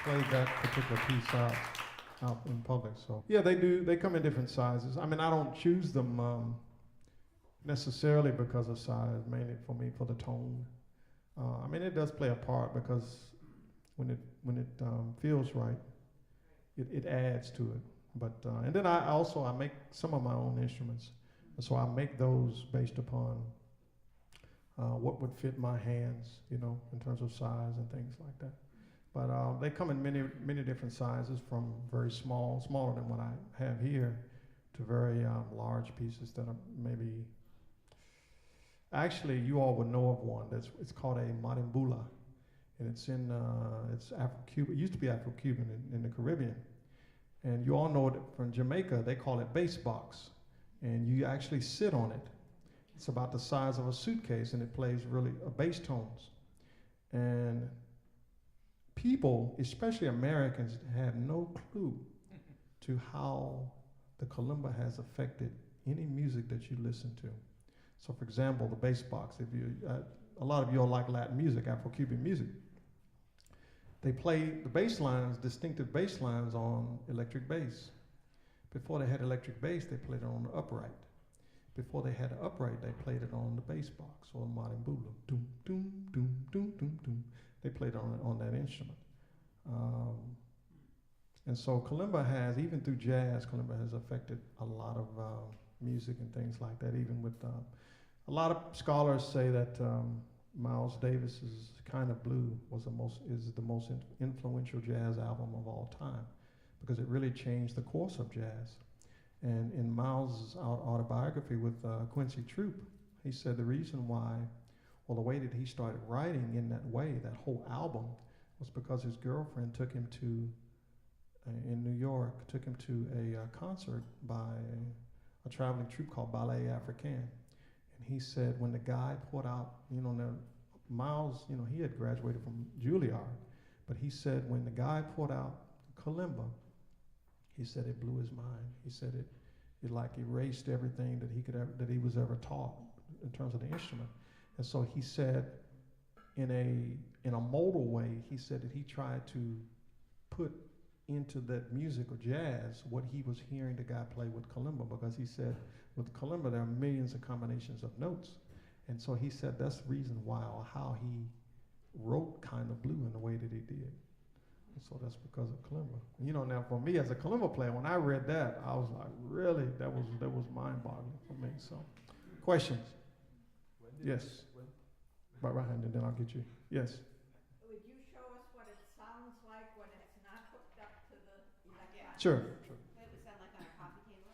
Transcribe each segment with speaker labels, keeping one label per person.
Speaker 1: played that particular piece out in public. So yeah, they do. They come in different sizes. I mean, I don't choose them necessarily because of size, mainly for me for the tone. I mean, it does play a part because when it feels right, it adds to it. But and then I make some of my own instruments, so I make those based upon what would fit my hands, you know, in terms of size and things like that. But they come in many different sizes, from very small, smaller than what I have here, to very large pieces that are maybe. Actually, you all would know of one. It's called a marimbula, and it's Afro-Cuban. It used to be Afro-Cuban in the Caribbean, and you all know it from Jamaica. They call it bass box, and you actually sit on it. It's about the size of a suitcase, and it plays really bass tones. And people, especially Americans, have no clue to how the kalimba has affected any music that you listen to. So, for example, the bass box. If you, a lot of you all like Latin music, Afro-Cuban music. They play the bass lines, distinctive bass lines, on electric bass. Before they had electric bass, they played it on the upright. Before they had an upright, they played it on the bass box or the marimbula. Doom, doom, doom, doom, doom, doom. They played on that instrument. And so kalimba has, even through jazz, kalimba has affected a lot of music and things like that. Even with a lot of scholars say that Miles Davis's "Kind of Blue" is the most influential jazz album of all time, because it really changed the course of jazz. And in Miles' autobiography with Quincy Troop, he said the reason why, well, the way that he started writing in that way, that whole album, was because his girlfriend took him to, in New York, took him to a concert by a traveling troupe called Ballet Africain. And he said when the guy poured out, now Miles, he had graduated from Juilliard, but he said when the guy poured out kalimba, he said it blew his mind. He said it like erased everything that he was ever taught in terms of the instrument. And so he said, in a modal way, he said that he tried to put into that music or jazz what he was hearing the guy play with kalimba, because he said with kalimba there are millions of combinations of notes. And so he said that's the reason why, or how he wrote "Kind of Blue" in the way that he did. And so that's because of kalimba. Now for me as a kalimba player, when I read that, I was like, really, that was mind-boggling for me. So, questions? Yes. Right behind, and then I'll get you. Yes.
Speaker 2: Would you show us what it sounds like when it's not hooked up to the electronics?
Speaker 1: Sure.
Speaker 2: What it would sound like on a coffee table?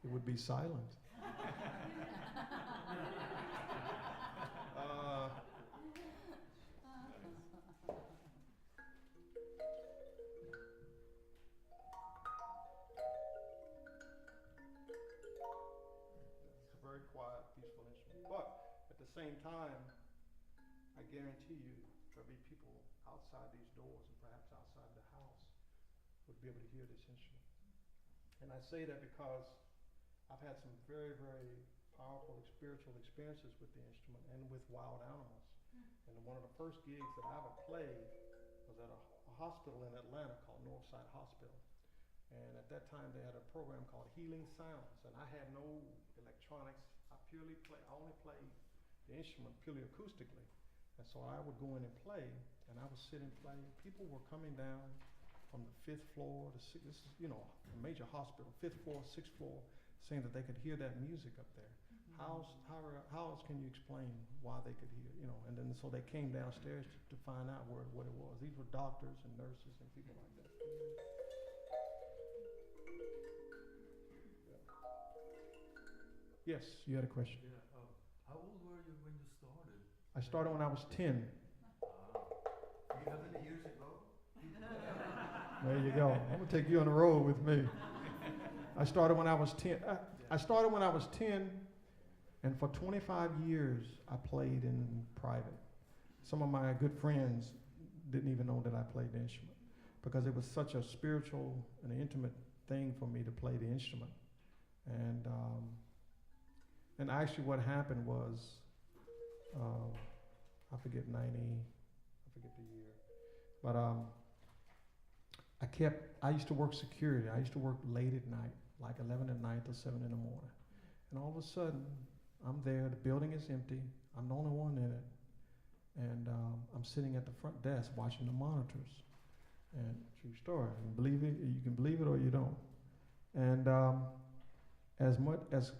Speaker 1: It would be silent. It's a very quiet, peaceful instrument. But at the same time, I guarantee you there'll be people outside these doors and perhaps outside the house would be able to hear this instrument. And I say that because I've had some very, very powerful spiritual experiences with the instrument and with wild animals. And one of the first gigs that I ever played was at a hospital in Atlanta called Northside Hospital. And at that time they had a program called Healing Sounds, and I had no electronics. I only played the instrument purely acoustically. And so I would go in and play, and I would sit and play. People were coming down from the 5th floor to this is, a major hospital, 5th floor, 6th floor, saying that they could hear that music up there. How else can you explain why they could hear, and then so they came downstairs to find out what it was. These were doctors and nurses and people like that. Yes, you had a question.
Speaker 3: Yeah. How old were you when you started?
Speaker 1: I started when I was 10.
Speaker 3: Do you have any years ago?
Speaker 1: There you go. I'm gonna take you on the road with me. I started when I was 10. I started when I was 10, and for 25 years I played in private. Some of my good friends didn't even know that I played the instrument, because it was such a spiritual and intimate thing for me to play the instrument. And actually what happened was, I forget the year. But I used to work security. I used to work late at night, like 11 at night till 7 in the morning. And all of a sudden, I'm there, the building is empty, I'm the only one in it, and I'm sitting at the front desk watching the monitors. And true story, you can believe it or you don't. And as much as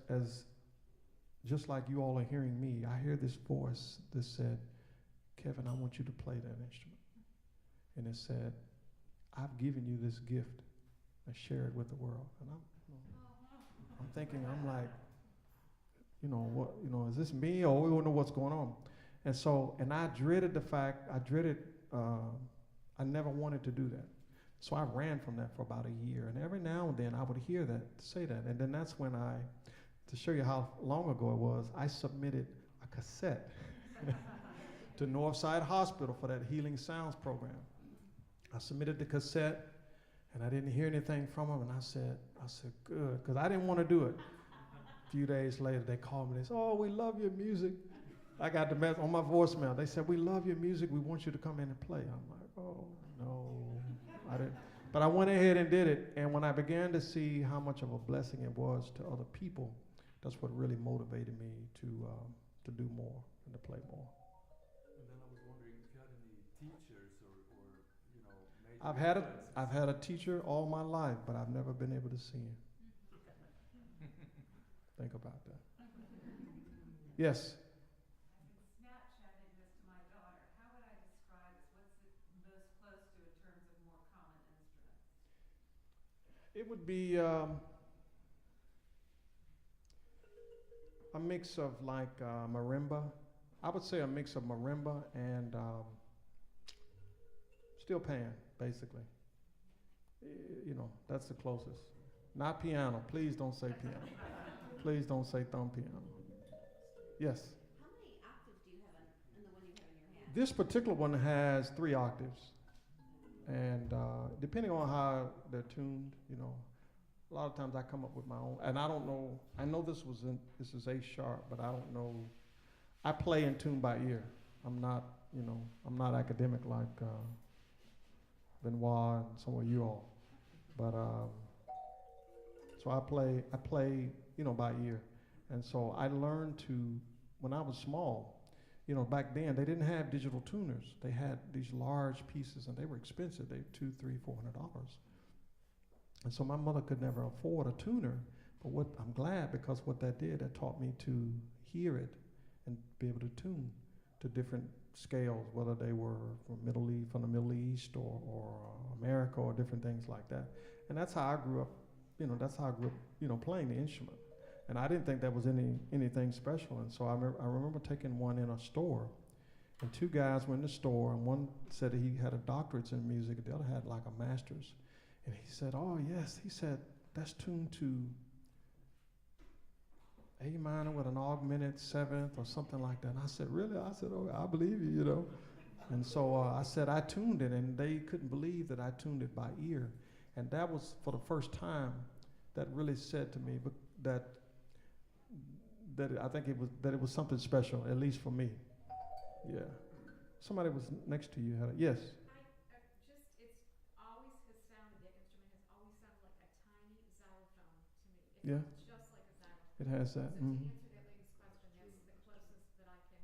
Speaker 1: just like you all are hearing me, I hear this voice that said, Kevin, I want you to play that instrument. And it said, I've given you this gift, and share it with the world. And I'm thinking, I'm like, what, is this me, or we don't know what's going on? And so, and I dreaded I never wanted to do that. So I ran from that for about a year. And every now and then I would hear that, say that. And then that's when to show you how long ago it was, I submitted a cassette to Northside Hospital for that Healing Sounds program. I submitted the cassette, and I didn't hear anything from them, and I said, good, because I didn't want to do it. A few days later, they called me, they said, oh, we love your music. I got the message on my voicemail. They said, we love your music, we want you to come in and play. I'm like, oh, no, I didn't. But I went ahead and did it, and when I began to see how much of a blessing it was to other people, that's what really motivated me to do more and to play more.
Speaker 3: And then I was wondering if you had any teachers or major
Speaker 1: I've had a teacher all my life, but I've never been able to see him. Think about that. Yes.
Speaker 4: I've been Snapchatting this to my daughter. How would I describe this? What's it most close to in terms of more common instruments?
Speaker 1: It would be a mix of like marimba. I would say a mix of marimba and steel pan, basically. That's the closest. Not piano. Please don't say piano. Please don't say thumb piano. Yes?
Speaker 5: How many octaves do you have in the one you have in your hand?
Speaker 1: This particular one has 3 octaves. And depending on how they're tuned, a lot of times I come up with my own. And I don't know, I know this is A sharp, but I don't know. I play in tune by ear. I'm not academic like Benoit and some of you all. But so I play, by ear. And so I learned when I was small, back then they didn't have digital tuners. They had these large pieces and they were expensive. They were $200, $300, $400. And so my mother could never afford a tuner, but I'm glad because what that did, that taught me to hear it and be able to tune to different scales, whether they were from the Middle East or America or different things like that. And that's how I grew up, playing the instrument. And I didn't think that was anything special. And so I remember taking one in a store, and 2 guys were in the store, and one said that he had a doctorate in music, and the other had like a master's. And he said, oh yes, he said, that's tuned to A minor with an augmented 7th or something like that. And I said, really? I said, oh, I believe you, And so I said, I tuned it, and they couldn't believe that I tuned it by ear. And that was for the first time that really said to me that I think it was something special, at least for me. Yeah. Somebody was next to you. Yes.
Speaker 4: It's always has sounded, the instrument has always sounded like a tiny xylophone to me. It
Speaker 1: Yeah.
Speaker 4: sounds just like a xylophone.
Speaker 1: It has that.
Speaker 4: So to answer that lady's question, that's the closest that I can.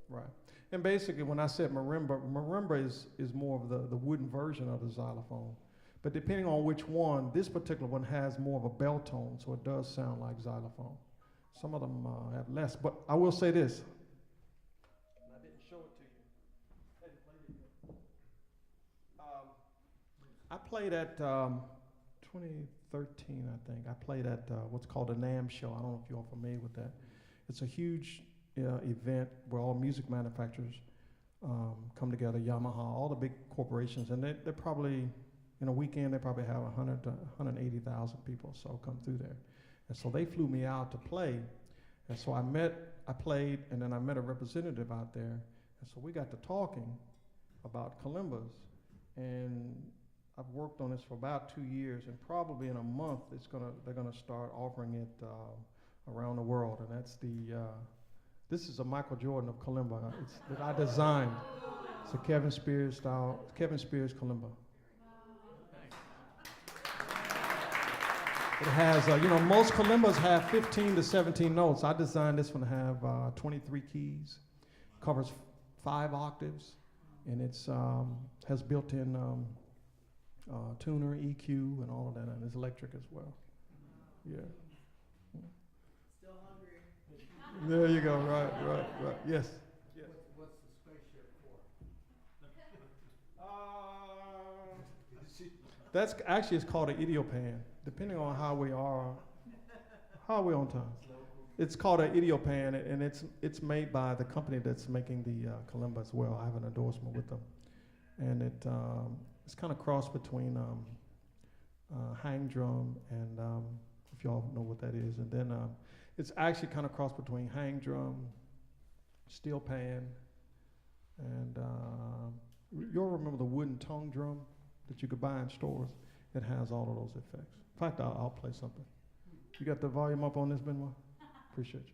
Speaker 1: Right. And basically, when I said marimba is more of the wooden version of the xylophone. But depending on which one, this particular one has more of a bell tone, so it does sound like xylophone. Some of them have less, but I will say this. And I didn't show it to you. I played at 2013, I think. I played at what's called a NAMM show. I don't know if you're familiar with that. It's a huge event where all music manufacturers come together, Yamaha, all the big corporations, and they're probably, in a weekend, they probably have 100 to 180,000 people so come through there. And so they flew me out to play. And so I played, and then I met a representative out there. And so we got to talking about kalimbas. And I've worked on this for about 2 years, and probably in a month, they're gonna start offering it around the world. And that's this is a Michael Jordan of kalimba that I designed. It's a Kevin Spears style, Kevin Spears kalimba. It has, most kalimbas have 15 to 17 notes. I designed this one to have 23 keys, covers 5 octaves, and it's has built-in tuner, EQ, and all of that, and it's electric as well. Yeah.
Speaker 2: Still hungry.
Speaker 1: There you go. Right. Yes.
Speaker 3: What's the spaceship for?
Speaker 1: That's actually, it's called an idiopan, depending on how we are on time. It's called an idiopan, and it's made by the company that's making the kalimba as well. I have an endorsement with them, and it's kind of cross between hang drum and if y'all know what that is, and then it's actually kind of cross between hang drum, steel pan, and you'll remember the wooden tongue drum that you could buy in stores. It has all of those effects. In fact, I'll play something. You got the volume up on this, Benoit? Appreciate you.